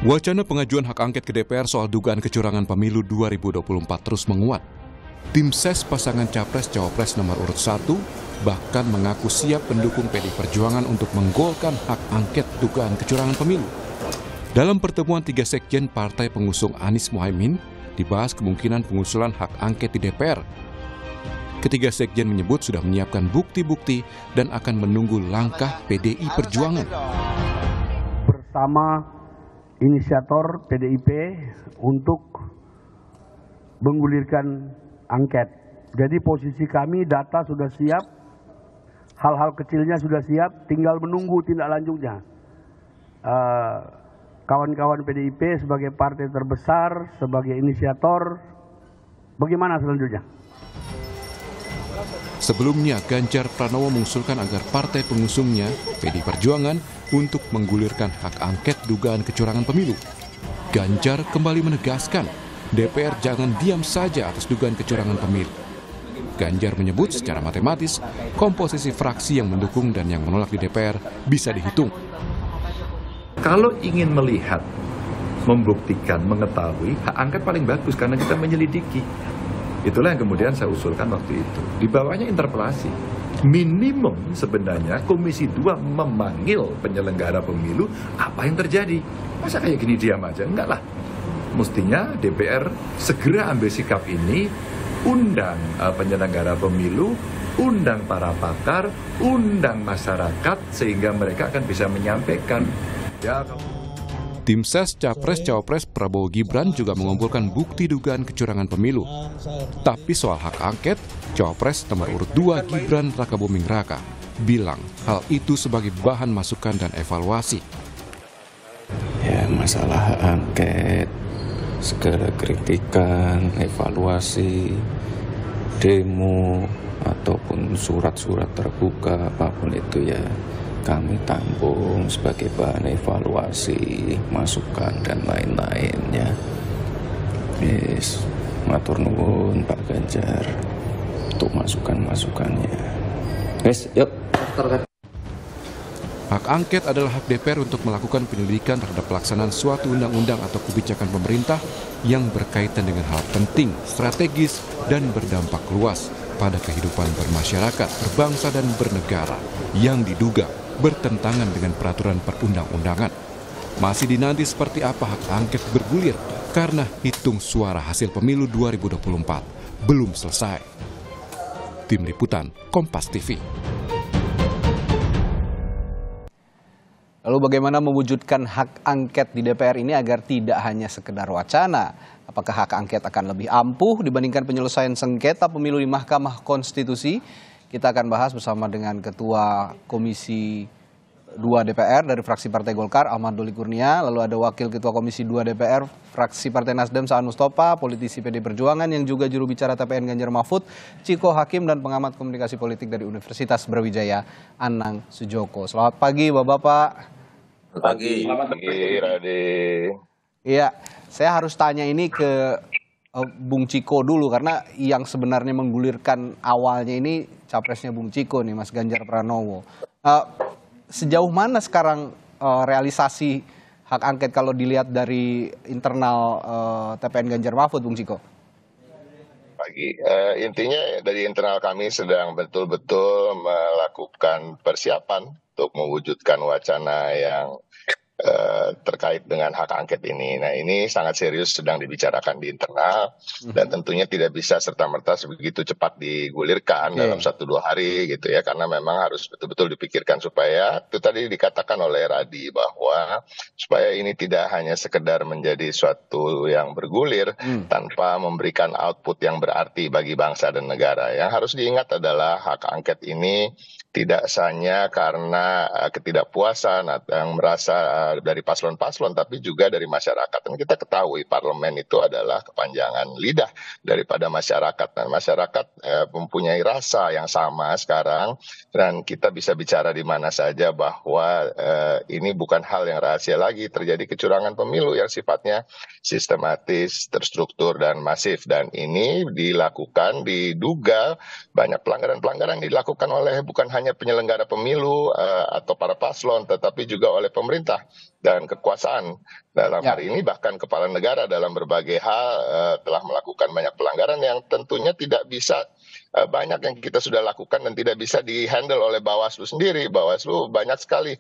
Wacana pengajuan hak angket ke DPR soal dugaan kecurangan pemilu 2024 terus menguat. Tim ses pasangan Capres-Cawapres nomor urut 1 bahkan mengaku siap mendukung PDI Perjuangan untuk menggolkan hak angket dugaan kecurangan pemilu. Dalam pertemuan 3 sekjen partai pengusung Anies Mohaimin, dibahas kemungkinan pengusulan hak angket di DPR. Ketiga sekjen menyebut sudah menyiapkan bukti-bukti dan akan menunggu langkah PDI Perjuangan. Bersama inisiator PDIP untuk menggulirkan angket. Jadi posisi kami data sudah siap, hal-hal kecilnya sudah siap, tinggal menunggu tindak lanjutnya. Kawan-kawan PDIP sebagai partai terbesar, sebagai inisiator, bagaimana selanjutnya? Sebelumnya, Ganjar Pranowo mengusulkan agar partai pengusungnya, PDI Perjuangan, untuk menggulirkan hak angket dugaan kecurangan pemilu. Ganjar kembali menegaskan, DPR jangan diam saja atas dugaan kecurangan pemilu. Ganjar menyebut secara matematis, komposisi fraksi yang mendukung dan yang menolak di DPR bisa dihitung. Kalau ingin melihat, membuktikan, mengetahui, hak angket paling bagus karena kita menyelidiki. Itulah yang kemudian saya usulkan waktu itu. Di bawahnya interpelasi. Minimum sebenarnya Komisi 2 memanggil penyelenggara pemilu, apa yang terjadi? Masa kayak gini diam aja? Enggak lah. Mestinya DPR segera ambil sikap ini, undang penyelenggara pemilu, undang para pakar, undang masyarakat, sehingga mereka akan bisa menyampaikan. Tim ses Capres-Cawapres Prabowo Gibran juga mengumpulkan bukti dugaan kecurangan pemilu. Tapi soal hak angket, Cawapres nomor urut 2 Gibran Rakabuming Raka bilang hal itu sebagai bahan masukan dan evaluasi. Ya, masalah hak angket, segala kritikan, evaluasi, demo, ataupun surat-surat terbuka, apapun itu ya kami tampung sebagai bahan evaluasi, masukan, dan lain-lainnya. Yes, matur nuwun Pak Ganjar untuk masukan-masukannya. Yes, yuk. Hak angket adalah hak DPR untuk melakukan penyelidikan terhadap pelaksanaan suatu undang-undang atau kebijakan pemerintah yang berkaitan dengan hal penting, strategis, dan berdampak luas pada kehidupan bermasyarakat, berbangsa, dan bernegara yang diduga bertentangan dengan peraturan perundang-undangan. Masih dinanti seperti apa hak angket bergulir karena hitung suara hasil pemilu 2024 belum selesai. Tim Liputan Kompas TV. Lalu bagaimana mewujudkan hak angket di DPR ini agar tidak hanya sekedar wacana? Apakah hak angket akan lebih ampuh dibandingkan penyelesaian sengketa pemilu di Mahkamah Konstitusi? Kita akan bahas bersama dengan Ketua Komisi 2 DPR dari fraksi Partai Golkar, Ahmad Doli Kurnia. Lalu ada Wakil Ketua Komisi 2 DPR, fraksi Partai Nasdem, Saan Mustafa, politisi PDI Perjuangan yang juga juru bicara TPN Ganjar Mahfud, Ciko Hakim, dan pengamat komunikasi politik dari Universitas Brawijaya, Anang Sujoko. Selamat pagi, Bapak-Bapak. Pagi, Rade. Iya, saya harus tanya ini ke Bung Ciko dulu, karena yang sebenarnya menggulirkan awalnya ini capresnya Bung Ciko nih, Mas Ganjar Pranowo. Sejauh mana sekarang realisasi hak angket kalau dilihat dari internal TPN Ganjar Mahfud, Bung Ciko? Pagi, intinya dari internal kami sedang betul-betul melakukan persiapan untuk mewujudkan wacana yang terkait dengan hak angket ini. Nah, ini sangat serius sedang dibicarakan di internal dan tentunya tidak bisa serta-merta begitu cepat digulirkan dalam 1-2 hari gitu ya, karena memang harus betul-betul dipikirkan supaya itu tadi dikatakan oleh Radi bahwa supaya ini tidak hanya sekedar menjadi suatu yang bergulir tanpa memberikan output yang berarti bagi bangsa dan negara. Yang harus diingat adalah hak angket ini tidak hanya karena ketidakpuasan yang merasa dari paslon-paslon, tapi juga dari masyarakat. Dan kita ketahui parlemen itu adalah kepanjangan lidah daripada masyarakat. Dan masyarakat mempunyai rasa yang sama sekarang, dan kita bisa bicara di mana saja bahwa ini bukan hal yang rahasia lagi. Terjadi kecurangan pemilu yang sifatnya sistematis, terstruktur, dan masif. Dan ini dilakukan, diduga banyak pelanggaran-pelanggaran dilakukan oleh bukan hanya hanya penyelenggara pemilu atau para paslon, tetapi juga oleh pemerintah dan kekuasaan. Dalam hari ini bahkan kepala negara dalam berbagai hal telah melakukan banyak pelanggaran yang tentunya tidak bisa, banyak yang kita sudah lakukan dan tidak bisa dihandle oleh Bawaslu sendiri. Bawaslu banyak sekali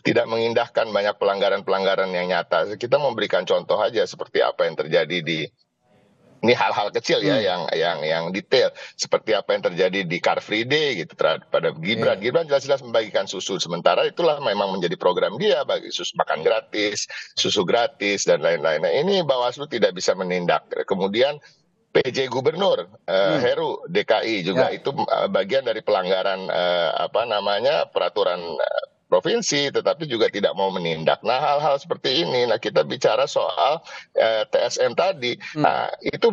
tidak mengindahkan banyak pelanggaran-pelanggaran yang nyata. Kita memberikan contoh aja seperti apa yang terjadi di, ini hal-hal kecil ya, yang detail, seperti apa yang terjadi di Car Free Day gitu pada Gibran. Gibran jelas-jelas membagikan susu, sementara itulah memang menjadi program dia, bagi susu makan gratis, susu gratis dan lain-lain. Nah, ini Bawaslu tidak bisa menindak. Kemudian PJ Gubernur Heru DKI juga itu bagian dari pelanggaran peraturan provinsi, tetapi juga tidak mau menindak. Nah, hal-hal seperti ini, nah kita bicara soal TSM tadi, nah itu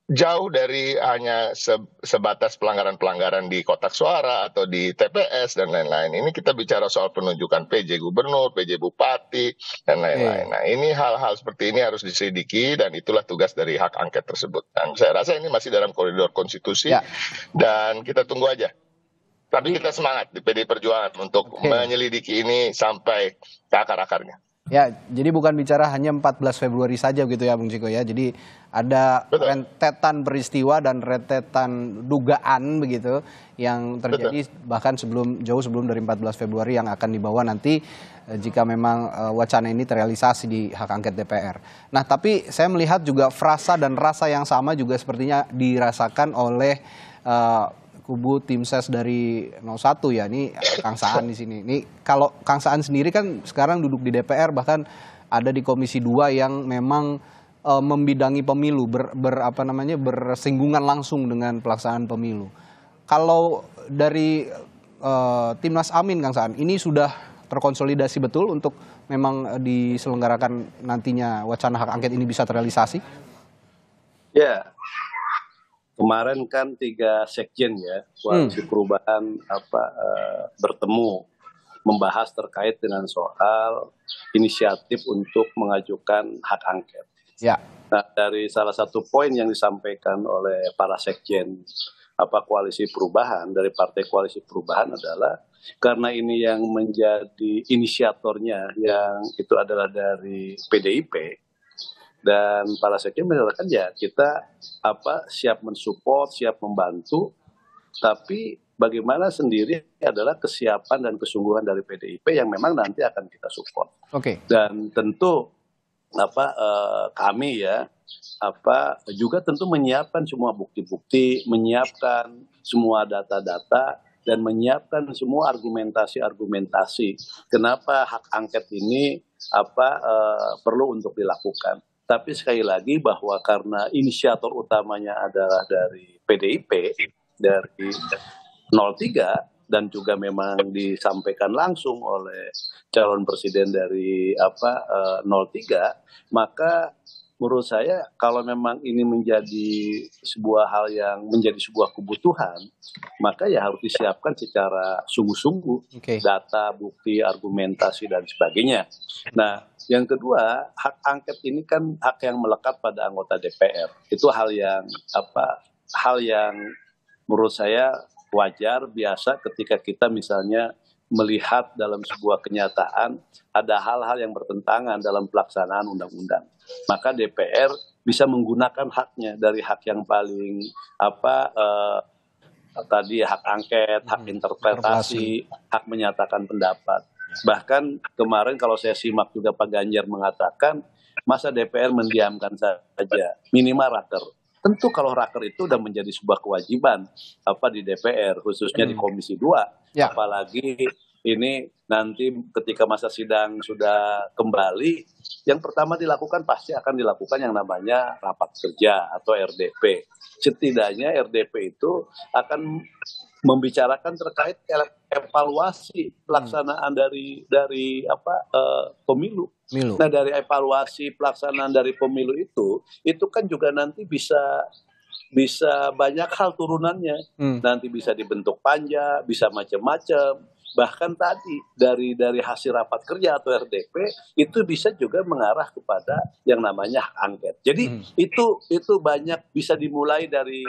jauh dari hanya sebatas pelanggaran-pelanggaran di kotak suara atau di TPS dan lain-lain. Ini kita bicara soal penunjukan PJ Gubernur, PJ Bupati, dan lain-lain. Nah, ini hal-hal seperti ini harus diselidiki dan itulah tugas dari hak angket tersebut. Dan saya rasa ini masih dalam koridor konstitusi dan kita tunggu aja. Tapi kita semangat di PDI Perjuangan untuk menyelidiki ini sampai ke akar-akarnya. Ya, jadi bukan bicara hanya 14 Februari saja gitu ya Bung Ciko ya. Jadi ada rentetan peristiwa dan rentetan dugaan begitu yang terjadi bahkan jauh sebelum dari 14 Februari yang akan dibawa nanti jika memang wacana ini terrealisasi di hak angket DPR. Nah, tapi saya melihat juga frasa dan rasa yang sama juga sepertinya dirasakan oleh kubu tim ses dari 01 ya, ini Kang Saan di sini. Ini kalau Kang Saan sendiri kan sekarang duduk di DPR, bahkan ada di Komisi 2 yang memang membidangi pemilu, bersinggungan langsung dengan pelaksanaan pemilu. Kalau dari Timnas Amin Kang Saan, ini sudah terkonsolidasi betul untuk memang diselenggarakan nantinya wacana hak angket ini bisa terrealisasi? Ya. Kemarin kan 3 sekjen ya, koalisi perubahan bertemu membahas terkait dengan soal inisiatif untuk mengajukan hak angket. Ya. Nah, dari salah satu poin yang disampaikan oleh para sekjen koalisi perubahan dari partai koalisi perubahan adalah karena ini yang menjadi inisiatornya yang itu adalah dari PDIP. Dan para sekjen menyatakan ya kita siap mensupport, siap membantu, tapi bagaimana sendiri adalah kesiapan dan kesungguhan dari PDIP yang memang nanti akan kita support. Dan tentu kami ya juga tentu menyiapkan semua bukti-bukti, menyiapkan semua data-data dan menyiapkan semua argumentasi-argumentasi kenapa hak angket ini perlu untuk dilakukan. Tapi sekali lagi bahwa karena inisiator utamanya adalah dari PDIP, dari 03, dan juga memang disampaikan langsung oleh calon presiden dari 03, maka menurut saya kalau memang ini menjadi sebuah hal yang menjadi sebuah kebutuhan, maka ya harus disiapkan secara sungguh-sungguh data, bukti, argumentasi dan sebagainya. Nah, yang kedua, hak angket ini kan hak yang melekat pada anggota DPR. Itu hal yang menurut saya wajar, biasa ketika kita misalnya melihat dalam sebuah kenyataan ada hal-hal yang bertentangan dalam pelaksanaan undang-undang. Maka DPR bisa menggunakan haknya dari hak yang paling tadi hak angket, hak interpretasi, hak menyatakan pendapat. Bahkan kemarin kalau saya simak juga Pak Ganjar mengatakan masa DPR mendiamkan saja, minimal raker. Tentu kalau raker itu sudah menjadi sebuah kewajiban di DPR, khususnya di Komisi 2. Apalagi ini nanti ketika masa sidang sudah kembali, yang pertama dilakukan pasti akan dilakukan yang namanya rapat kerja atau RDP. Setidaknya RDP itu akan membicarakan terkait evaluasi pelaksanaan dari pemilu. Nah, dari evaluasi pelaksanaan dari pemilu itu kan juga nanti bisa banyak hal turunannya. Nanti bisa dibentuk panja, bisa macam-macam. Bahkan tadi dari hasil rapat kerja atau RDP itu bisa juga mengarah kepada yang namanya hak angket. Jadi itu banyak bisa dimulai dari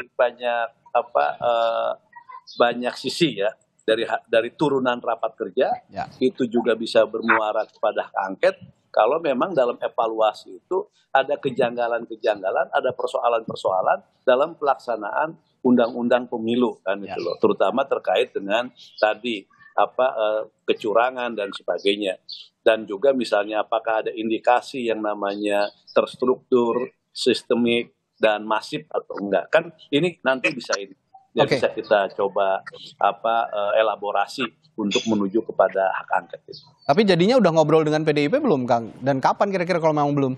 banyak sisi ya. dari turunan rapat kerja, itu juga bisa bermuara kepada hak angket. Kalau memang dalam evaluasi itu ada kejanggalan-kejanggalan, ada persoalan-persoalan dalam pelaksanaan undang-undang pemilu kan itu loh, terutama terkait dengan tadi kecurangan dan sebagainya. Dan juga misalnya apakah ada indikasi yang namanya terstruktur, sistemik dan masif atau enggak. Kan ini nanti bisa bisa kita coba elaborasi untuk menuju kepada hak angket itu. Tapi jadinya udah ngobrol dengan PDIP belum, Kang? Dan kapan kira-kira kalau memang belum?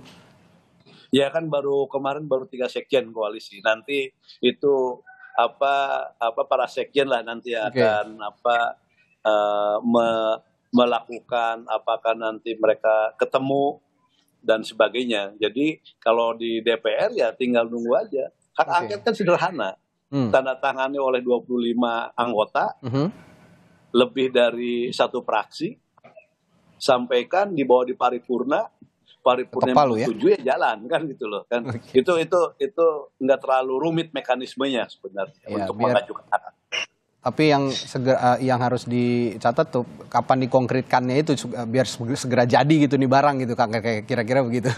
Ya kan kemarin baru 3 sekjen koalisi. Nanti itu para sekjen lah nanti akan melakukan, apakah nanti mereka ketemu dan sebagainya. Jadi kalau di DPR ya tinggal nunggu aja. Hak angket kan sederhana. Tanda tangani oleh 25 anggota, lebih dari 1 fraksi, sampaikan dibawa di paripurna yang setuju ya jalan kan gitu loh kan. Itu nggak terlalu rumit mekanismenya sebenarnya untuk mengajukan hak angket. Tapi yang harus dicatat tuh kapan dikonkretkannya itu biar segera jadi gitu nih barang gitu, Kang, kayak kira-kira begitu.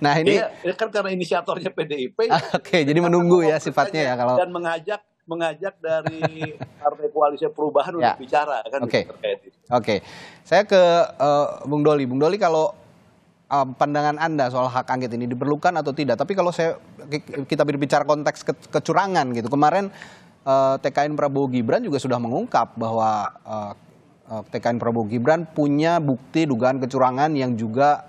Nah ini kan karena inisiatornya PDIP. Jadi menunggu ya sifatnya ya kalau. Dan mengajak dari Partai Koalisi Perubahan untuk bicara kan terkait itu. Saya ke Bung Doli. Bung Doli, kalau pandangan Anda soal hak angket ini diperlukan atau tidak? Tapi kalau kita berbicara konteks kecurangan gitu, kemarin TKN Prabowo Gibran juga sudah mengungkap bahwa TKN Prabowo Gibran punya bukti dugaan kecurangan yang juga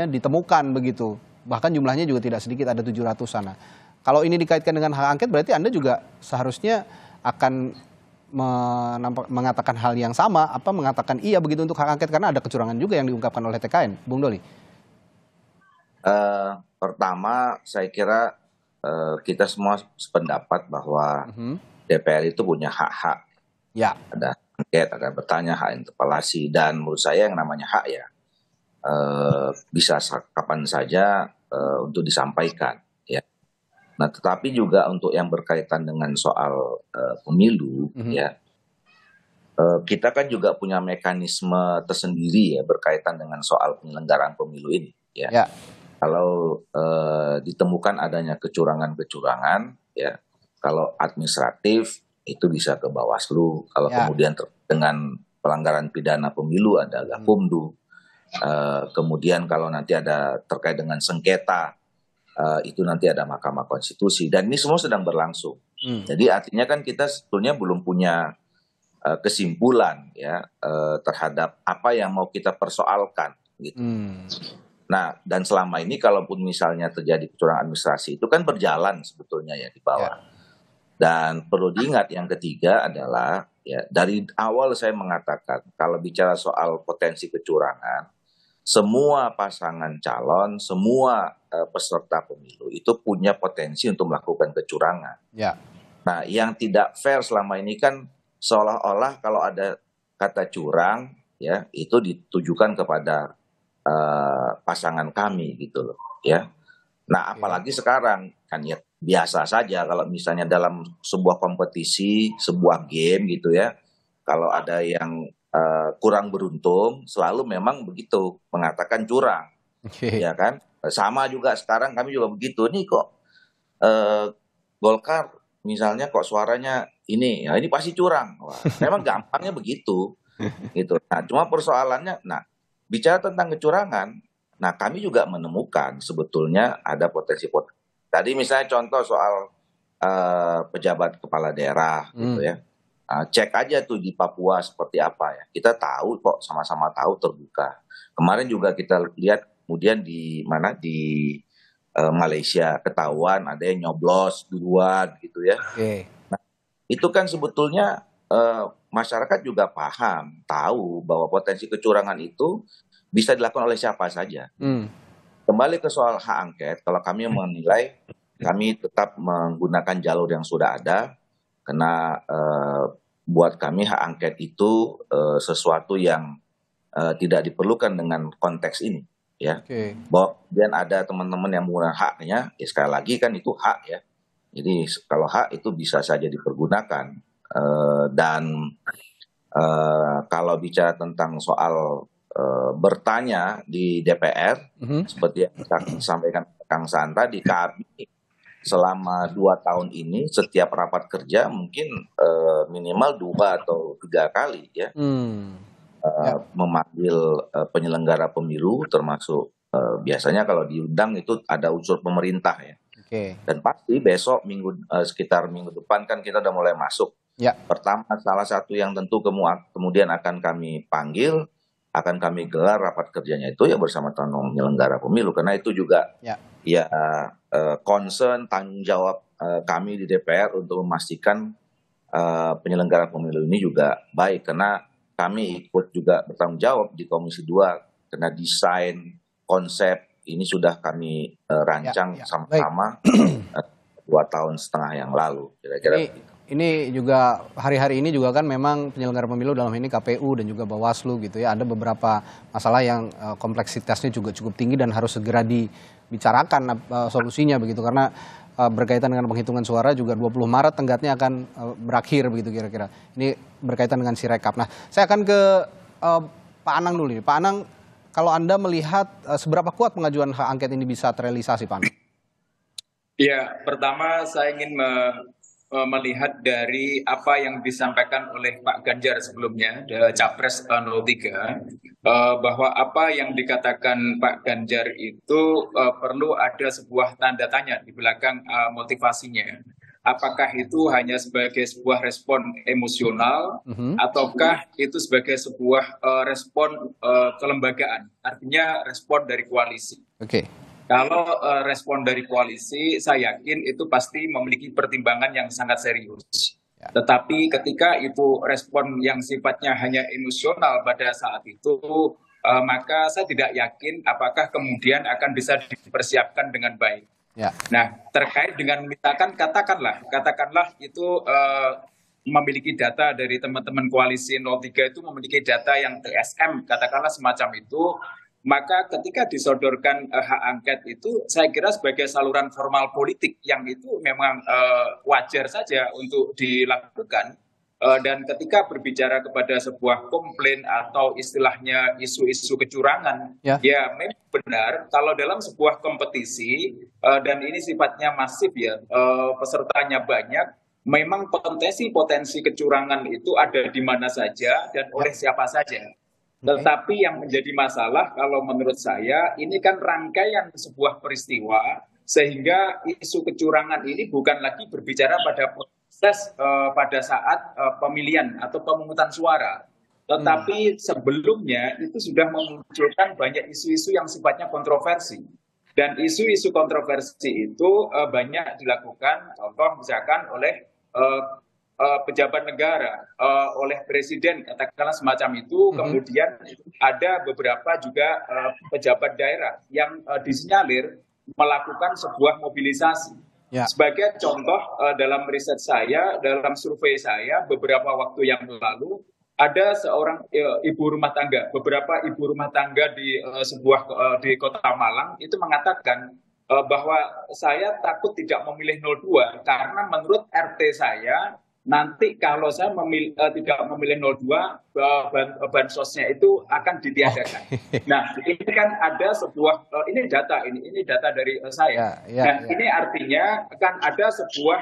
ditemukan begitu. Bahkan jumlahnya juga tidak sedikit, ada 700-an. Nah, kalau ini dikaitkan dengan hak angket berarti Anda juga seharusnya akan mengatakan hal yang sama, mengatakan iya begitu untuk hak angket karena ada kecurangan juga yang diungkapkan oleh TKN. Bung Doli. Pertama saya kira kita semua sependapat bahwa DPR itu punya hak-hak. Ya. Ada angket, ada bertanya, hak interpelasi, dan menurut saya yang namanya hak ya bisa kapan saja untuk disampaikan. Ya. Nah, tetapi juga untuk yang berkaitan dengan soal pemilu, ya kita kan juga punya mekanisme tersendiri ya berkaitan dengan soal penyelenggaraan pemilu ini. Ya. Kalau ditemukan adanya kecurangan-kecurangan, ya kalau administratif itu bisa ke Bawaslu. Kalau kemudian dengan pelanggaran pidana pemilu ada Gakumdu. Kemudian kalau nanti ada terkait dengan sengketa, itu nanti ada Mahkamah Konstitusi. Dan ini semua sedang berlangsung. Jadi artinya kan kita sebetulnya belum punya kesimpulan ya terhadap apa yang mau kita persoalkan gitu. Nah, dan selama ini kalaupun misalnya terjadi kecurangan administrasi itu kan berjalan sebetulnya ya di bawah. Dan perlu diingat yang ketiga adalah ya dari awal saya mengatakan kalau bicara soal potensi kecurangan, semua pasangan calon, semua peserta pemilu itu punya potensi untuk melakukan kecurangan. Nah, yang tidak fair selama ini kan seolah-olah kalau ada kata curang ya itu ditujukan kepada pasangan kami gitu loh ya. Nah apalagi sekarang kan ya biasa saja kalau misalnya dalam sebuah kompetisi, sebuah game gitu ya, kalau ada yang kurang beruntung selalu memang begitu mengatakan curang, ya kan. Sama juga sekarang kami juga begitu nih kok Golkar misalnya kok suaranya ini, ya ini pasti curang. Wah, memang gampangnya begitu gitu. Nah cuma persoalannya, bicara tentang kecurangan, nah kami juga menemukan sebetulnya ada potensi. Tadi misalnya contoh soal pejabat kepala daerah gitu ya. Cek aja tuh di Papua seperti apa ya. Kita tahu kok, sama-sama tahu terbuka. Kemarin juga kita lihat kemudian di Malaysia ketahuan ada yang nyoblos duluan gitu ya. Nah, itu kan sebetulnya masyarakat juga paham, tahu bahwa potensi kecurangan itu bisa dilakukan oleh siapa saja. Kembali ke soal hak angket, kalau kami menilai, kami tetap menggunakan jalur yang sudah ada, karena buat kami hak angket itu sesuatu yang tidak diperlukan dengan konteks ini. Ya, bahwa kemudian ada teman-teman yang menggunakan haknya, ya sekali lagi kan itu hak ya. Jadi kalau hak itu bisa saja dipergunakan. Dan kalau bicara tentang soal bertanya di DPR, seperti yang saya sampaikan Kang Saan tadi, kami selama 2 tahun ini setiap rapat kerja mungkin minimal 2 atau 3 kali ya memanggil penyelenggara pemilu, termasuk biasanya kalau diundang itu ada unsur pemerintah ya. Dan pasti besok sekitar minggu depan kan kita udah mulai masuk. Pertama, salah satu yang tentu kemudian akan kami panggil, akan kami gelar rapat kerjanya itu ya bersama penyelenggara pemilu, karena itu juga concern tanggung jawab kami di DPR untuk memastikan penyelenggara pemilu ini juga baik, karena kami ikut juga bertanggung jawab di Komisi 2 karena desain konsep ini sudah kami rancang sama-sama 2,5 tahun yang lalu kira-kira. Ini juga hari-hari ini juga kan memang penyelenggara pemilu dalam ini KPU dan juga Bawaslu gitu ya, ada beberapa masalah yang kompleksitasnya juga cukup tinggi dan harus segera dibicarakan solusinya begitu, karena berkaitan dengan penghitungan suara juga 20 Maret tenggatnya akan berakhir begitu kira-kira. Ini berkaitan dengan Sirekap. Nah, saya akan ke Pak Anang dulu nih. Pak Anang, kalau Anda melihat seberapa kuat pengajuan hak angket ini bisa terrealisasi, Pak Anang? Ya, pertama saya ingin melihat dari apa yang disampaikan oleh Pak Ganjar sebelumnya, Capres 03, bahwa apa yang dikatakan Pak Ganjar itu perlu ada sebuah tanda tanya di belakang motivasinya. Apakah itu hanya sebagai sebuah respon emosional, ataukah itu sebagai sebuah respon kelembagaan, artinya respon dari koalisi. Kalau respon dari koalisi, saya yakin itu pasti memiliki pertimbangan yang sangat serius. Tetapi ketika itu respon yang sifatnya hanya emosional pada saat itu, maka saya tidak yakin apakah kemudian akan bisa dipersiapkan dengan baik. Nah, terkait dengan misalkan katakanlah itu memiliki data dari teman-teman koalisi 03 itu memiliki data yang TSM, katakanlah semacam itu. Maka ketika disodorkan hak angket itu, saya kira sebagai saluran formal politik yang itu memang wajar saja untuk dilakukan. Dan ketika berbicara kepada sebuah komplain atau istilahnya isu-isu kecurangan, ya memang benar kalau dalam sebuah kompetisi dan ini sifatnya masif ya, pesertanya banyak, memang potensi kecurangan itu ada di mana saja dan oleh siapa saja. Tetapi yang menjadi masalah kalau menurut saya ini kan rangkaian sebuah peristiwa, sehingga isu kecurangan ini bukan lagi berbicara pada proses pada saat pemilihan atau pemungutan suara, tetapi sebelumnya itu sudah memunculkan banyak isu-isu yang sifatnya kontroversi. Dan isu-isu kontroversi itu banyak dilakukan, contoh misalkan oleh pejabat negara, oleh presiden, katakanlah semacam itu. Kemudian ada beberapa juga pejabat daerah yang disinyalir melakukan sebuah mobilisasi. Sebagai contoh, dalam riset saya, dalam survei saya beberapa waktu yang lalu, ada seorang beberapa ibu rumah tangga di di Kota Malang itu mengatakan bahwa saya takut tidak memilih 02 karena menurut RT saya nanti kalau saya tidak memilih 02, bansosnya itu akan ditiadakan. Nah, ini kan ada sebuah, ini data dari saya. Ini artinya akan ada sebuah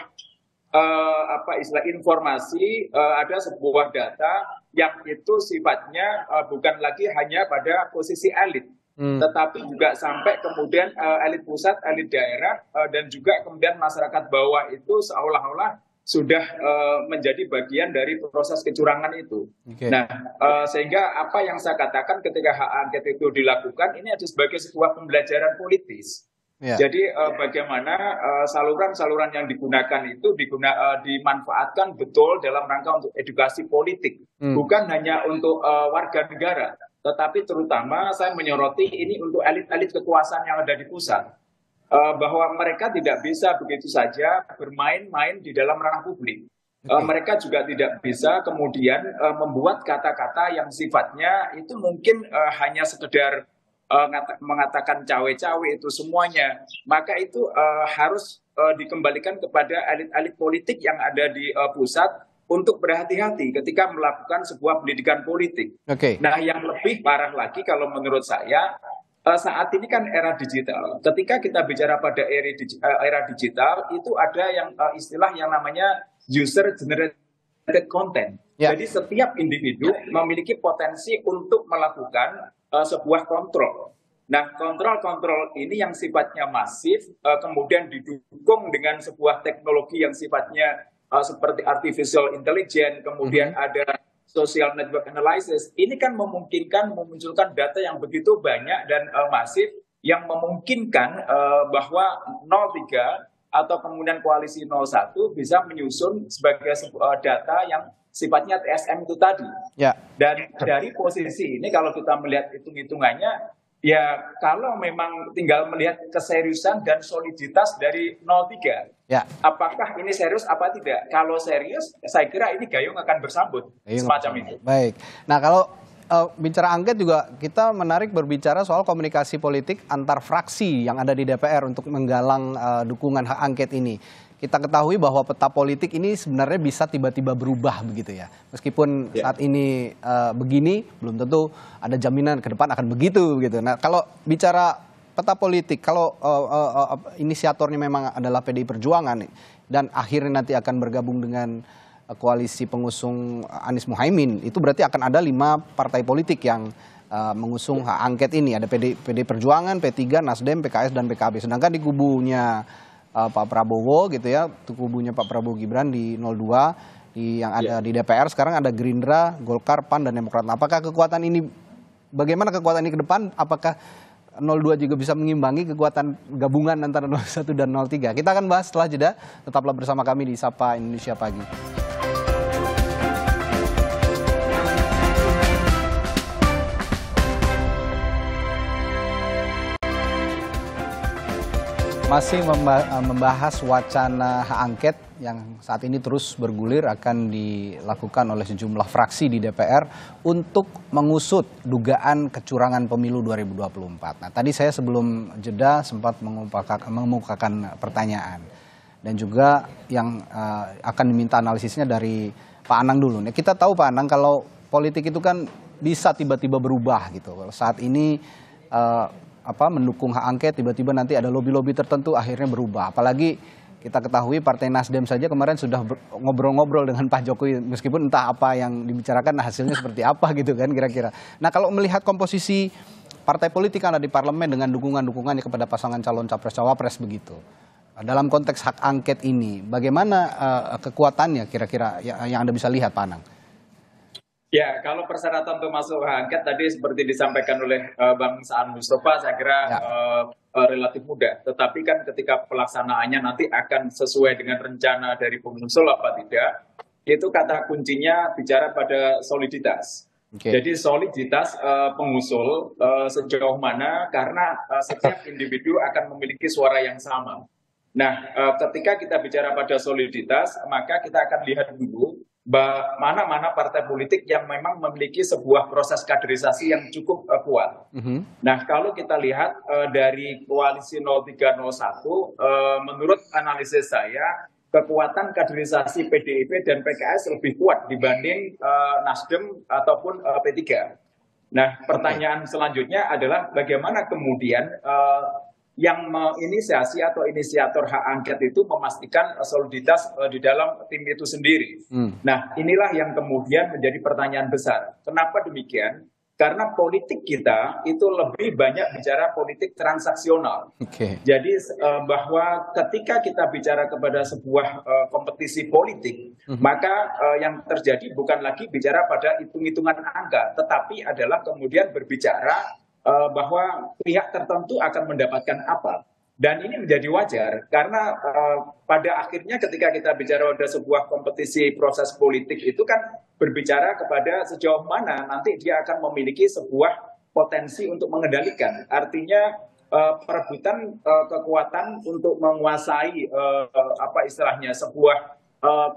informasi, ada sebuah data yang itu sifatnya bukan lagi hanya pada posisi elit, tetapi juga sampai kemudian elit pusat, elit daerah, dan juga kemudian masyarakat bawah itu seolah-olah sudah menjadi bagian dari proses kecurangan itu. Nah, sehingga apa yang saya katakan ketika hak angket itu dilakukan, ini ada sebagai sebuah pembelajaran politis. Jadi bagaimana saluran-saluran yang digunakan itu dimanfaatkan betul dalam rangka untuk edukasi politik, bukan hanya untuk warga negara, tetapi terutama saya menyoroti ini untuk elit-elit kekuasaan yang ada di pusat. Bahwa mereka tidak bisa begitu saja bermain-main di dalam ranah publik. Mereka juga tidak bisa kemudian membuat kata-kata yang sifatnya itu mungkin hanya sekedar mengatakan cawe-cawe itu semuanya. Maka itu harus dikembalikan kepada elit-elit politik yang ada di pusat untuk berhati-hati ketika melakukan sebuah pendidikan politik. Nah, yang lebih parah lagi kalau menurut saya, saat ini kan era digital. Ketika kita bicara pada era digital, itu ada yang istilah yang namanya user generated content. Jadi setiap individu memiliki potensi untuk melakukan sebuah kontrol. Nah, kontrol-kontrol ini yang sifatnya masif, kemudian didukung dengan sebuah teknologi yang sifatnya seperti artificial intelligence, kemudian ada social network analysis, ini kan memungkinkan memunculkan data yang begitu banyak dan masif yang memungkinkan bahwa 03 atau kemudian koalisi 01 bisa menyusun sebagai sebuah data yang sifatnya TSM itu tadi. Dan dari posisi ini kalau kita melihat hitung-hitungannya, ya kalau memang tinggal melihat keseriusan dan soliditas dari 03. Apakah ini serius apa tidak? Kalau serius, saya kira ini gayung akan bersambut. Semacam itu. Baik. Nah, kalau bicara angket juga kita menarik berbicara soal komunikasi politik antar fraksi yang ada di DPR untuk menggalang dukungan hak angket ini. Kita ketahui bahwa peta politik ini sebenarnya bisa tiba-tiba berubah begitu ya. Meskipun saat ini begini, belum tentu ada jaminan ke depan akan begitu gitu. Nah, kalau bicara peta politik, kalau inisiatornya memang adalah PDI Perjuangan dan akhirnya nanti akan bergabung dengan koalisi pengusung Anies Muhaimin, itu berarti akan ada 5 partai politik yang mengusung hak angket ini. Ada PDI Perjuangan, P3, Nasdem, PKS, dan PKB. Sedangkan di kubunya Pak Prabowo gitu ya, kubunya Pak Prabowo Gibran di 02, yang ada di DPR sekarang ada Gerindra, Golkar, PAN, dan Demokrat. Apakah kekuatan ini, bagaimana kekuatan ini ke depan? Apakah 02 juga bisa mengimbangi kekuatan gabungan antara 01 dan 03? Kita akan bahas setelah jeda. Tetaplah bersama kami di Sapa Indonesia Pagi. Masih membahas wacana hak angket yang saat ini terus bergulir akan dilakukan oleh sejumlah fraksi di DPR untuk mengusut dugaan kecurangan pemilu 2024. Nah, tadi saya sebelum jeda sempat mengemukakan pertanyaan dan juga yang akan diminta analisisnya dari Pak Anang dulu. Nah, kita tahu Pak Anang kalau politik itu kan bisa tiba-tiba berubah gitu. Kalau saat ini mendukung hak angket, tiba-tiba nanti ada lobby-lobby tertentu akhirnya berubah. Apalagi kita ketahui Partai Nasdem saja kemarin sudah ngobrol-ngobrol dengan Pak Jokowi, meskipun entah apa yang dibicarakan hasilnya seperti apa gitu kan kira-kira. Nah, kalau melihat komposisi partai politik yang ada di parlemen dengan dukungan-dukungannya kepada pasangan calon capres-cawapres begitu, dalam konteks hak angket ini, bagaimana kekuatannya kira-kira yang Anda bisa lihat Pak Anang? Ya, kalau persyaratan untuk masuk hak angket tadi seperti disampaikan oleh Bang Saan Mustafa, saya kira relatif mudah. Tetapi kan ketika pelaksanaannya nanti akan sesuai dengan rencana dari pengusul apa tidak, itu kata kuncinya bicara pada soliditas. Jadi soliditas pengusul sejauh mana, karena setiap individu akan memiliki suara yang sama. Nah, ketika kita bicara pada soliditas, maka kita akan lihat dulu mana-mana partai politik yang memang memiliki sebuah proses kaderisasi yang cukup kuat. Nah, kalau kita lihat dari koalisi 0301, menurut analisis saya, kekuatan kaderisasi PDIP dan PKS lebih kuat dibanding Nasdem ataupun P3. Nah, pertanyaan selanjutnya adalah bagaimana kemudian yang menginisiasi atau inisiator hak angket itu memastikan soliditas di dalam tim itu sendiri. Nah, inilah yang kemudian menjadi pertanyaan besar. Kenapa demikian? Karena politik kita itu lebih banyak bicara politik transaksional. Jadi bahwa ketika kita bicara kepada sebuah kompetisi politik, maka yang terjadi bukan lagi bicara pada hitung-hitungan angka, tetapi adalah kemudian berbicara bahwa pihak tertentu akan mendapatkan apa. Dan ini menjadi wajar karena pada akhirnya ketika kita bicara pada sebuah kompetisi proses politik itu kan berbicara kepada sejauh mana nanti dia akan memiliki sebuah potensi untuk mengendalikan. Artinya perebutan kekuatan untuk menguasai sebuah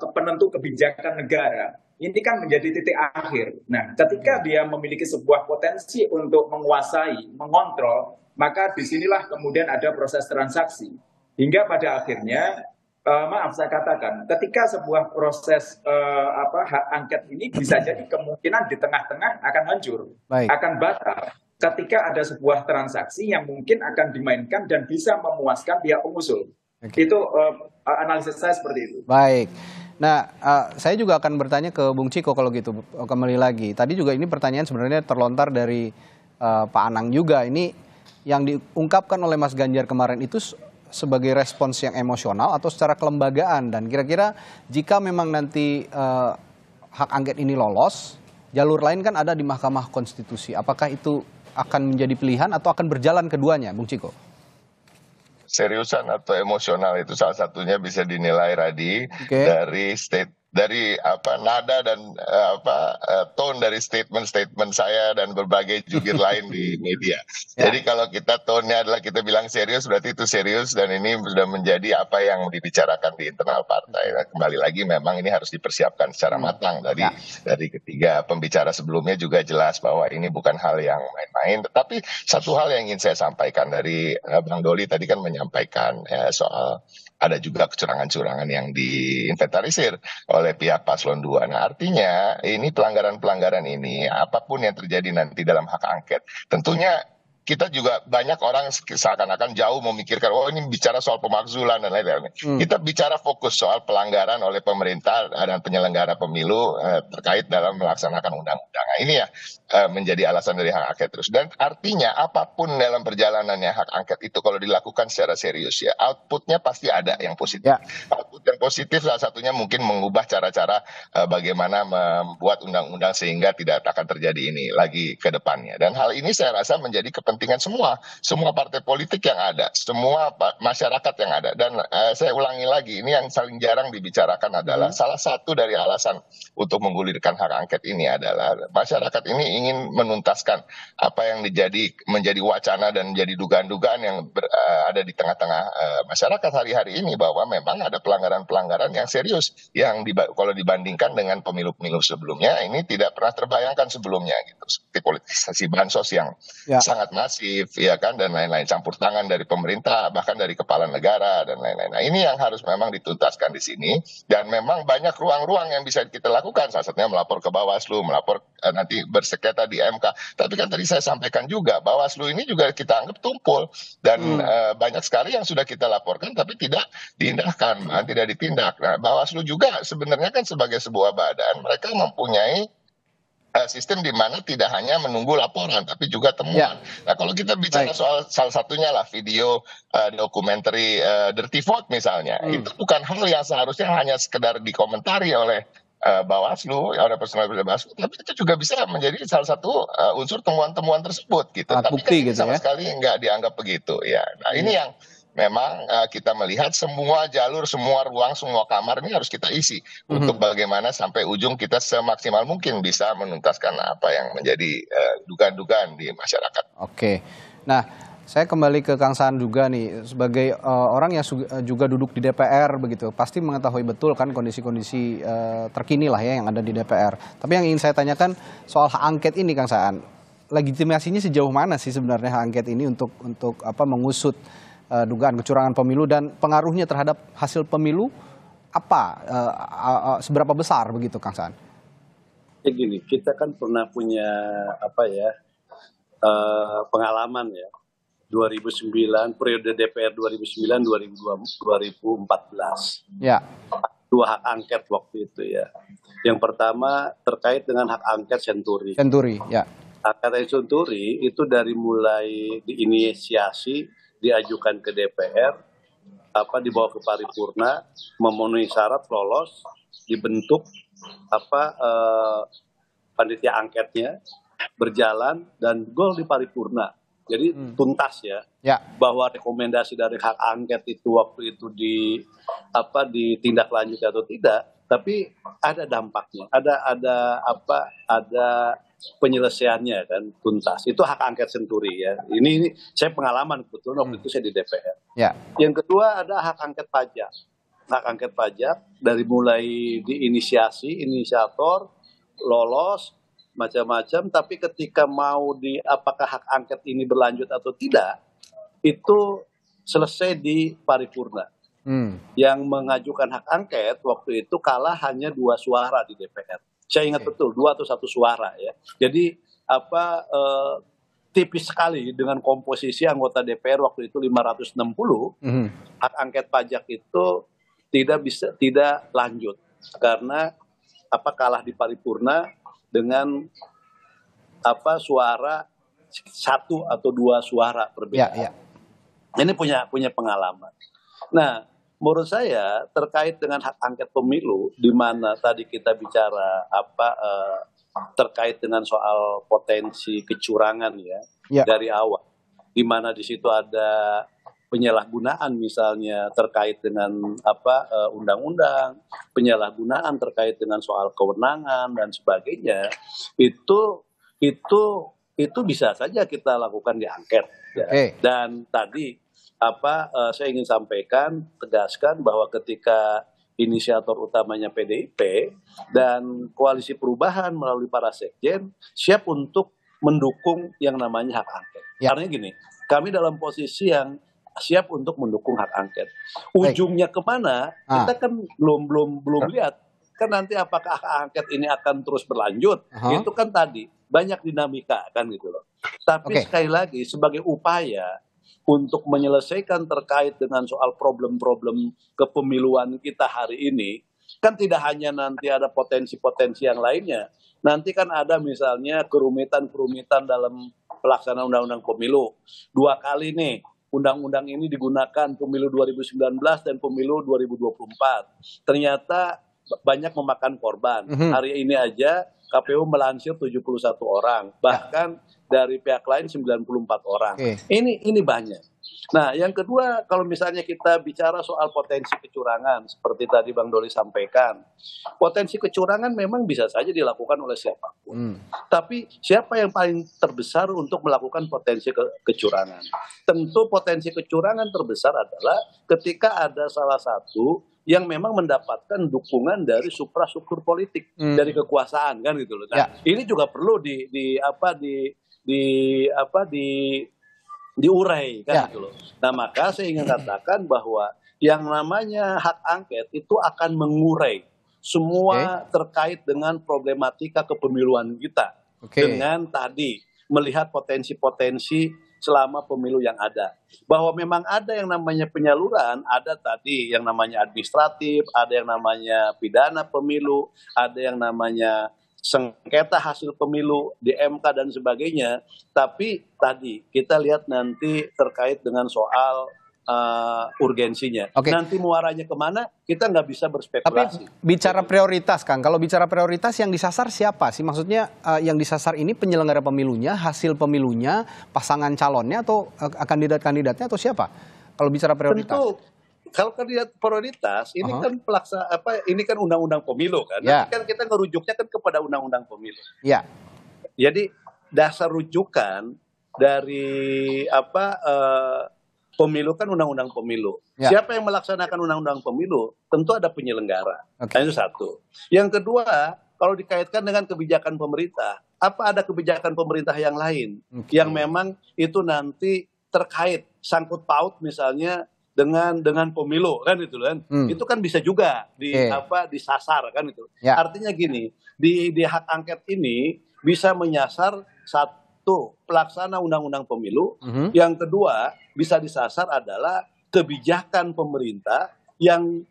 penentu kebijakan negara. Ini kan menjadi titik akhir. Nah, ketika dia memiliki sebuah potensi untuk menguasai, mengontrol, maka disinilah kemudian ada proses transaksi. Hingga pada akhirnya maaf saya katakan, ketika sebuah proses hak angket ini bisa jadi kemungkinan di tengah-tengah akan hancur, Baik. akan batal. Ketika ada sebuah transaksi yang mungkin akan dimainkan dan bisa memuaskan pihak pengusul. Itu analisis saya seperti itu. Baik. Nah, saya juga akan bertanya ke Bung Ciko kalau gitu, kembali lagi. Tadi juga ini pertanyaan sebenarnya terlontar dari Pak Anang juga. Ini yang diungkapkan oleh Mas Ganjar kemarin itu sebagai respons yang emosional atau secara kelembagaan. Dan kira-kira jika memang nanti hak angket ini lolos, jalur lain kan ada di Mahkamah Konstitusi. Apakah itu akan menjadi pilihan atau akan berjalan keduanya, Bung Ciko? Seriusan atau emosional itu salah satunya bisa dinilai Radi dari nada dan tone dari statement saya dan berbagai jubir lain di media. Jadi kalau kita tone-nya adalah kita bilang serius, berarti itu serius dan ini sudah menjadi apa yang dibicarakan di internal partai. Nah, kembali lagi memang ini harus dipersiapkan secara matang. Dari ketiga pembicara sebelumnya juga jelas bahwa ini bukan hal yang main-main. Tetapi satu hal yang ingin saya sampaikan dari Bang Doli tadi kan menyampaikan soal ada juga kecurangan-kecurangan yang diinventarisir oleh pihak paslon 2. Nah, artinya ini pelanggaran-pelanggaran ini apapun yang terjadi nanti dalam hak angket, tentunya kita juga banyak orang seakan-akan jauh memikirkan, oh ini bicara soal pemakzulan dan lain-lain. Kita bicara fokus soal pelanggaran oleh pemerintah dan penyelenggara pemilu terkait dalam melaksanakan undang-undang. Nah, ini ya menjadi alasan dari hak angket terus. Dan artinya apapun dalam perjalanannya hak angket itu kalau dilakukan secara serius ya, outputnya pasti ada yang positif. Output yang positif salah satunya mungkin mengubah cara-cara bagaimana membuat undang-undang sehingga tidak akan terjadi ini lagi ke depannya. Dan hal ini saya rasa menjadi kepentingan semua partai politik yang ada, semua masyarakat yang ada. Dan saya ulangi lagi, ini yang saling jarang dibicarakan adalah salah satu dari alasan untuk menggulirkan hak angket ini adalah masyarakat ini ingin menuntaskan apa yang menjadi wacana dan menjadi dugaan-dugaan yang ada di tengah-tengah masyarakat hari-hari ini bahwa memang ada pelanggaran-pelanggaran yang serius yang kalau dibandingkan dengan pemilu-pemilu sebelumnya ini tidak pernah terbayangkan sebelumnya gitu, seperti politisasi bansos yang sangat masif ya kan dan lain-lain, campur tangan dari pemerintah bahkan dari kepala negara dan lain-lain. Nah, ini yang harus memang dituntaskan di sini dan memang banyak ruang-ruang yang bisa kita lakukan, salah satunya melapor ke Bawaslu, melapor nanti bersengketa di MK. Tapi kan tadi saya sampaikan juga Bawaslu ini juga kita anggap tumpul dan banyak sekali yang sudah kita laporkan tapi tidak diindahkan, tidak ditindak. Nah, Bawaslu juga sebenarnya kan sebagai sebuah badan mereka mempunyai sistem di mana tidak hanya menunggu laporan tapi juga temuan. Nah, kalau kita bicara soal salah satunya lah video dokumenter Dirty Vote misalnya, itu bukan hal yang seharusnya hanya sekedar dikomentari oleh Bawaslu, oleh personal Bawaslu, tapi itu juga bisa menjadi salah satu unsur temuan-temuan tersebut gitu. Tapi kan ini sama sekali nggak dianggap begitu ya. Nah, ini yang memang kita melihat semua jalur, semua ruang, semua kamar ini harus kita isi untuk bagaimana sampai ujung kita semaksimal mungkin bisa menuntaskan apa yang menjadi dugaan-dugaan di masyarakat. Oke, nah saya kembali ke Kang Saan juga nih sebagai orang yang juga duduk di DPR begitu, pasti mengetahui betul kan kondisi-kondisi terkini lah ya yang ada di DPR. Tapi yang ingin saya tanyakan soal hak angket ini, Kang Saan, legitimasinya sejauh mana sih sebenarnya hak angket ini untuk mengusut dugaan kecurangan pemilu dan pengaruhnya terhadap hasil pemilu seberapa besar begitu, Kang Saan? Ya gini, kita kan pernah punya pengalaman ya 2009 periode DPR 2009-2014. Ya. 2 hak angket waktu itu ya. Yang pertama terkait dengan hak angket Senturi. Senturi, ya. Hak angket Senturi itu dari mulai diinisiasi diajukan ke DPR, dibawa ke paripurna, memenuhi syarat lolos, dibentuk panitia angketnya, berjalan dan gol di paripurna. Jadi tuntas ya, bahwa rekomendasi dari hak angket itu waktu itu ditindaklanjuti atau tidak, tapi ada dampaknya, ada penyelesaiannya kan, tuntas. Itu hak angket Senturi ya. Ini saya pengalaman kebetulan waktu itu saya di DPR. Yang kedua ada hak angket pajak. Hak angket pajak dari mulai inisiator, lolos, macam-macam, tapi ketika mau apakah hak angket ini berlanjut atau tidak, itu selesai di paripurna. yang mengajukan hak angket waktu itu kalah hanya 2 suara di DPR. Saya ingat betul 2 atau 1 suara ya. Jadi tipis sekali dengan komposisi anggota DPR waktu itu 560, hak angket pajak itu tidak lanjut karena kalah di paripurna dengan suara 1 atau 2 suara perbedaan. Ini punya pengalaman. Nah, menurut saya terkait dengan hak angket pemilu, di mana tadi kita bicara terkait dengan soal potensi kecurangan dari awal, di mana di situ ada penyalahgunaan misalnya terkait dengan undang-undang, penyalahgunaan terkait dengan soal kewenangan dan sebagainya, itu bisa saja kita lakukan di angket. Dan tadi saya ingin sampaikan, tegaskan bahwa ketika inisiator utamanya PDIP dan Koalisi Perubahan melalui para sekjen siap untuk mendukung yang namanya hak angket. Karena gini, kami dalam posisi yang siap untuk mendukung hak angket. Ujungnya kemana? Kita kan belum lihat. Kan nanti apakah hak angket ini akan terus berlanjut? Itu kan tadi banyak dinamika kan gitu loh. Tapi sekali lagi sebagai upaya untuk menyelesaikan terkait dengan soal problem-problem kepemiluan kita hari ini, kan tidak hanya nanti ada potensi-potensi yang lainnya. Nanti kan ada misalnya kerumitan-kerumitan dalam pelaksanaan undang-undang pemilu. 2 kali nih undang-undang ini digunakan pemilu 2019 dan pemilu 2024. Ternyata banyak memakan korban. Hari ini aja KPU melansir 71 orang. Bahkan dari pihak lain 94 orang. Ini banyak. Nah, yang kedua, kalau misalnya kita bicara soal potensi kecurangan, seperti tadi Bang Doli sampaikan, potensi kecurangan memang bisa saja dilakukan oleh siapapun. Tapi siapa yang paling terbesar untuk melakukan potensi kecurangan? Tentu potensi kecurangan terbesar adalah ketika ada salah satu yang memang mendapatkan dukungan dari suprastruktur politik, dari kekuasaan kan gitu loh. Nah, ini juga perlu diurai kan gitu loh. Nah, maka saya ingin katakan bahwa yang namanya hak angket itu akan mengurai semua terkait dengan problematika kepemiluan kita dengan tadi melihat potensi-potensi selama pemilu yang ada. Bahwa memang ada yang namanya penyaluran, ada tadi yang namanya administratif, ada yang namanya pidana pemilu, ada yang namanya sengketa hasil pemilu di MK dan sebagainya. Tapi tadi kita lihat nanti terkait dengan soal urgensinya. Nanti muaranya kemana, kita nggak bisa berspekulasi. Tapi bicara prioritas, Kang, kalau bicara prioritas yang disasar siapa sih? Maksudnya yang disasar ini penyelenggara pemilunya, hasil pemilunya, pasangan calonnya, atau kandidat-kandidatnya, atau siapa? Kalau bicara prioritas. Tentu, kalau kandidat prioritas, ini kan ini kan undang-undang pemilu kan. Nanti kan kita ngerujuknya kan kepada undang-undang pemilu. Jadi dasar rujukan dari pemilu kan undang-undang pemilu. Siapa yang melaksanakan undang-undang pemilu? Tentu ada penyelenggara. Nah, itu satu. Yang kedua, kalau dikaitkan dengan kebijakan pemerintah, apa ada kebijakan pemerintah yang lain yang memang itu nanti terkait sangkut paut misalnya dengan pemilu kan itu kan. Itu kan bisa juga disasar kan itu. Artinya gini, di hak angket ini bisa menyasar satu, pelaksana undang-undang pemilu. Yang kedua, bisa disasar adalah kebijakan pemerintah yang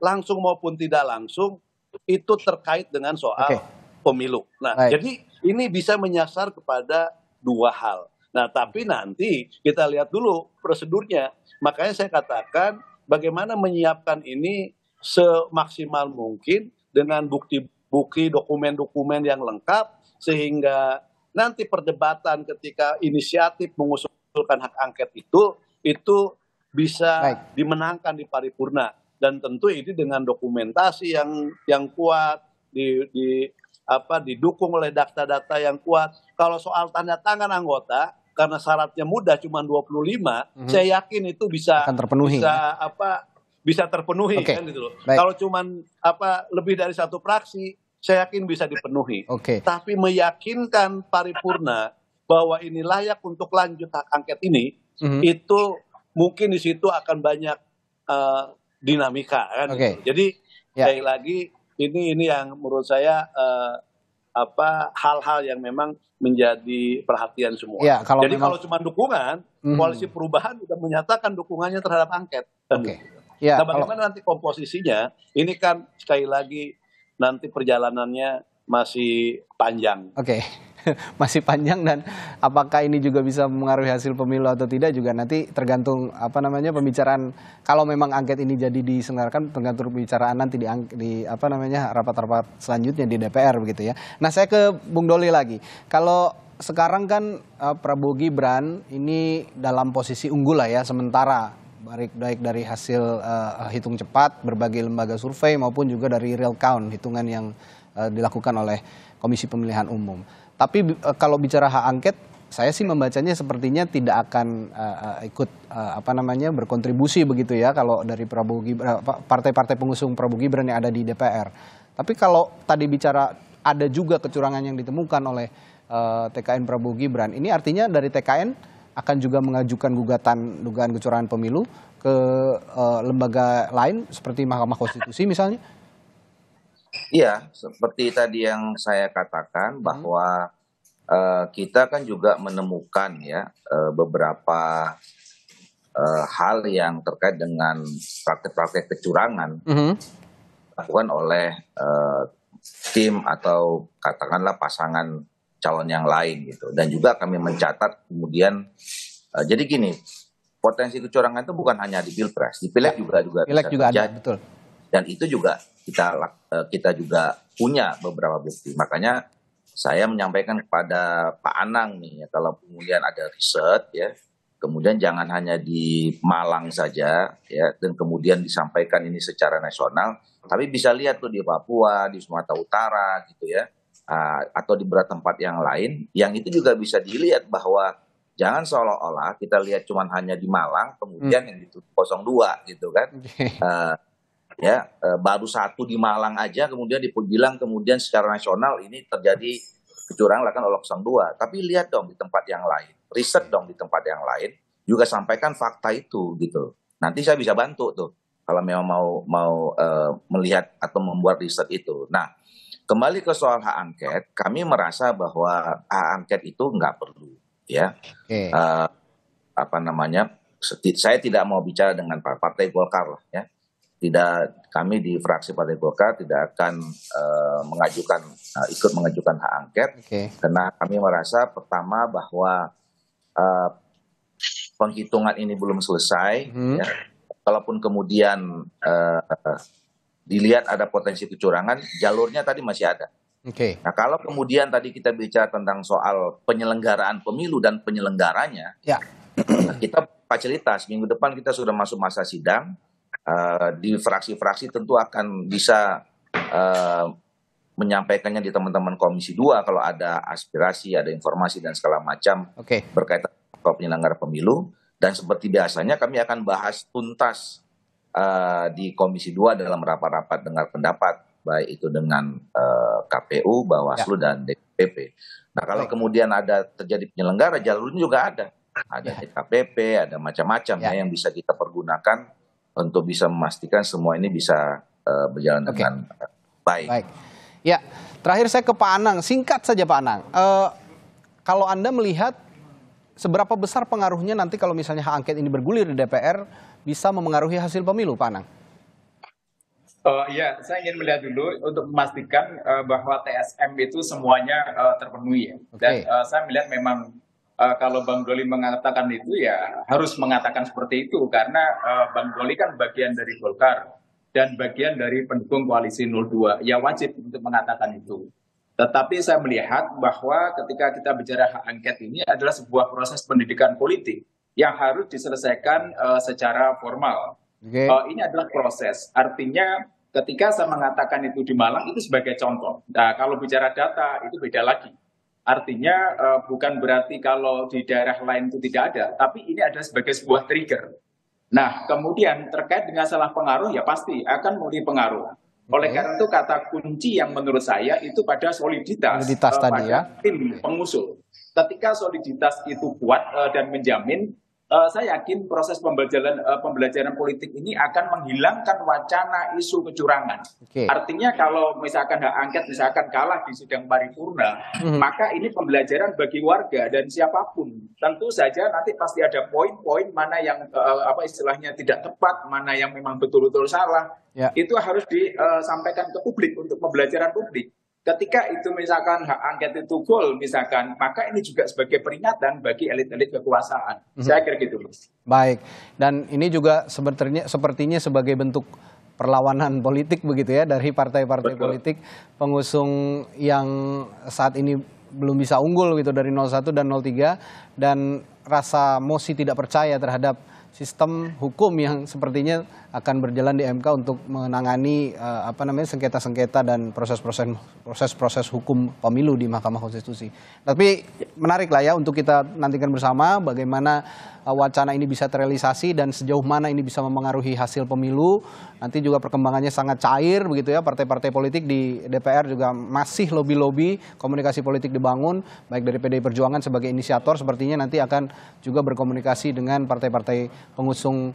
langsung maupun tidak langsung itu terkait dengan soal pemilu. Nah, jadi ini bisa menyasar kepada 2 hal. Nah, tapi nanti kita lihat dulu prosedurnya. Makanya saya katakan bagaimana menyiapkan ini semaksimal mungkin dengan bukti-bukti, dokumen-dokumen yang lengkap, sehingga nanti perdebatan ketika inisiatif mengusulkan hak angket itu bisa dimenangkan di paripurna. Dan tentu ini dengan dokumentasi yang kuat, didukung oleh data-data yang kuat. Kalau soal tanda tangan anggota, karena syaratnya mudah cuma 25, saya yakin itu bisa terpenuhi. Bisa terpenuhi kan gitu loh. Kalau cuma lebih dari 1 fraksi, saya yakin bisa dipenuhi. Tapi meyakinkan paripurna bahwa ini layak untuk lanjut hak angket ini, itu mungkin di situ akan banyak dinamika kan. Oke. Gitu. Jadi Ya. sekali lagi ini yang menurut saya hal-hal yang memang menjadi perhatian semua. Ya, kalau Jadi memang kalau cuma dukungan, koalisi perubahan sudah menyatakan dukungannya terhadap angket. Oke. Ya, Nah, kalau bagaimana nanti komposisinya? Ini kan sekali lagi nanti perjalanannya masih panjang. Oke. Masih panjang, dan apakah ini juga bisa mempengaruhi hasil pemilu atau tidak juga nanti tergantung pembicaraan. Kalau memang angket ini jadi diselenggarakan, tergantung pembicaraan nanti di rapat-rapat selanjutnya di DPR begitu ya. Nah, saya ke Bung Doli lagi. Kalau sekarang kan Prabowo Gibran ini dalam posisi unggul lah ya sementara, baik dari hasil hitung cepat berbagai lembaga survei maupun juga dari real count, hitungan yang dilakukan oleh Komisi Pemilihan Umum. Tapi kalau bicara hak angket, saya sih membacanya sepertinya tidak akan ikut berkontribusi begitu ya kalau dari Prabowo Gibran, partai-partai pengusung Prabowo Gibran yang ada di DPR. Tapi kalau tadi bicara ada juga kecurangan yang ditemukan oleh TKN Prabowo Gibran, ini artinya dari TKN akan juga mengajukan gugatan dugaan kecurangan pemilu ke lembaga lain seperti Mahkamah Konstitusi misalnya? Iya, seperti tadi yang saya katakan bahwa kita kan juga menemukan ya beberapa hal yang terkait dengan praktek-praktek kecurangan dilakukan oleh tim atau katakanlah pasangan calon yang lain gitu. Dan juga kami mencatat kemudian jadi gini, potensi kecurangan itu bukan hanya di Pilpres, di Pileg juga Pileg bisa juga ada, terjadi. betul. Dan itu juga kita juga punya beberapa bukti. Makanya saya menyampaikan kepada Pak Anang nih, ya, kalau kemudian ada riset ya, kemudian jangan hanya di Malang saja ya, dan kemudian disampaikan ini secara nasional, tapi bisa lihat tuh di Papua, di Sumatera Utara gitu ya, atau di beberapa tempat yang lain, yang itu juga bisa dilihat bahwa jangan seolah-olah kita lihat cuma hanya di Malang, kemudian yang ditutup 02 gitu kan. Baru satu di Malang aja kemudian dibilang kemudian secara nasional ini terjadi kecurangan dilakukan oleh 02. Tapi lihat dong di tempat yang lain, riset dong di tempat yang lain, juga sampaikan fakta itu gitu. Nanti saya bisa bantu tuh kalau memang mau melihat atau membuat riset itu. Nah, kembali ke soal hak angket, kami merasa bahwa hak angket itu nggak perlu ya. Saya tidak mau bicara dengan Partai Golkar lah ya. Tidak, kami di fraksi Partai Golkar tidak akan ikut mengajukan hak angket, karena kami merasa pertama bahwa penghitungan ini belum selesai. Ya. Kalaupun kemudian dilihat ada potensi kecurangan, jalurnya tadi masih ada. Nah, kalau kemudian tadi kita bicara tentang soal penyelenggaraan pemilu dan penyelenggaranya, kita fasilitas minggu depan kita sudah masuk masa sidang. Di fraksi-fraksi tentu akan bisa menyampaikannya di teman-teman Komisi 2 kalau ada aspirasi, ada informasi dan segala macam berkaitan dengan penyelenggara pemilu. Dan seperti biasanya kami akan bahas tuntas di Komisi 2 dalam rapat-rapat dengar pendapat, baik itu dengan KPU, Bawaslu, dan DKPP. Nah, kalau kemudian ada terjadi penyelenggara, jalurnya juga ada. Ada DKPP, ada macam-macam yang bisa kita pergunakan untuk bisa memastikan semua ini bisa berjalan dengan baik. Ya, terakhir saya ke Pak Anang, singkat saja Pak Anang. Kalau Anda melihat seberapa besar pengaruhnya nanti kalau misalnya hak angket ini bergulir di DPR bisa memengaruhi hasil pemilu, Pak Anang? Ya, saya ingin melihat dulu untuk memastikan bahwa TSM itu semuanya terpenuhi ya. Dan saya melihat memang kalau Bang Doli mengatakan itu ya harus mengatakan seperti itu karena Bang Doli kan bagian dari Golkar dan bagian dari pendukung koalisi 02, ya wajib untuk mengatakan itu. Tetapi saya melihat bahwa ketika kita bicara hak angket ini adalah sebuah proses pendidikan politik yang harus diselesaikan secara formal. Ini adalah proses, artinya ketika saya mengatakan itu di Malang itu sebagai contoh. Nah, kalau bicara data itu beda lagi. Artinya bukan berarti kalau di daerah lain itu tidak ada, tapi ini ada sebagai sebuah trigger. Nah, kemudian terkait dengan salah pengaruh ya pasti akan memberi pengaruh. Oleh karena itu kata kunci yang menurut saya itu pada soliditas tadi, pada tim pengusul. Ketika soliditas itu kuat dan menjamin, saya yakin proses pembelajaran politik ini akan menghilangkan wacana isu kecurangan. Artinya kalau misalkan hak angket misalkan kalah di sidang paripurna, maka ini pembelajaran bagi warga dan siapapun. Tentu saja nanti pasti ada poin-poin mana yang istilahnya tidak tepat, mana yang memang betul-betul salah. Itu harus disampaikan ke publik untuk pembelajaran publik. Ketika itu misalkan hak angket itu goal misalkan, maka ini juga sebagai peringatan bagi elit-elit kekuasaan. Saya kira gitu. Baik, dan ini juga sepertinya sebagai bentuk perlawanan politik begitu ya dari partai-partai politik pengusung yang saat ini belum bisa unggul gitu dari 01 dan 03, dan rasa mosi tidak percaya terhadap sistem hukum yang sepertinya akan berjalan di MK untuk menangani sengketa-sengketa dan proses-proses hukum pemilu di Mahkamah Konstitusi. Tapi menarik lah ya untuk kita nantikan bersama bagaimana wacana ini bisa terrealisasi dan sejauh mana ini bisa mempengaruhi hasil pemilu. Nanti juga perkembangannya sangat cair begitu ya, partai-partai politik di DPR juga masih lobby-lobby, komunikasi politik dibangun baik dari PDI Perjuangan sebagai inisiator, sepertinya nanti akan juga berkomunikasi dengan partai-partai pengusung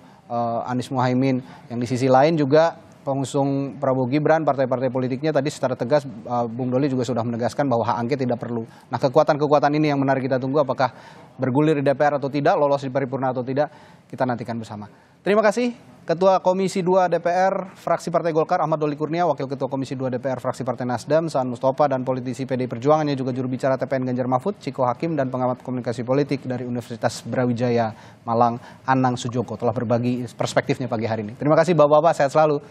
Anies Muhaimin. Yang di sisi lain juga pengusung Prabowo Gibran, partai-partai politiknya tadi secara tegas Bung Doli juga sudah menegaskan bahwa hak angket tidak perlu. Nah, kekuatan-kekuatan ini yang menarik kita tunggu, apakah bergulir di DPR atau tidak, lolos di paripurna atau tidak, kita nantikan bersama. Terima kasih Ketua Komisi 2 DPR fraksi Partai Golkar Ahmad Doli Kurnia, Wakil Ketua Komisi 2 DPR fraksi Partai Nasdem Saan Mustafa, dan politisi PDI Perjuangan yang juga juru bicara TPN Ganjar Mahfud Ciko Hakim, dan pengamat komunikasi politik dari Universitas Brawijaya Malang Anang Sujoko telah berbagi perspektifnya pagi hari ini. Terima kasih Bapak-bapak, sehat selalu.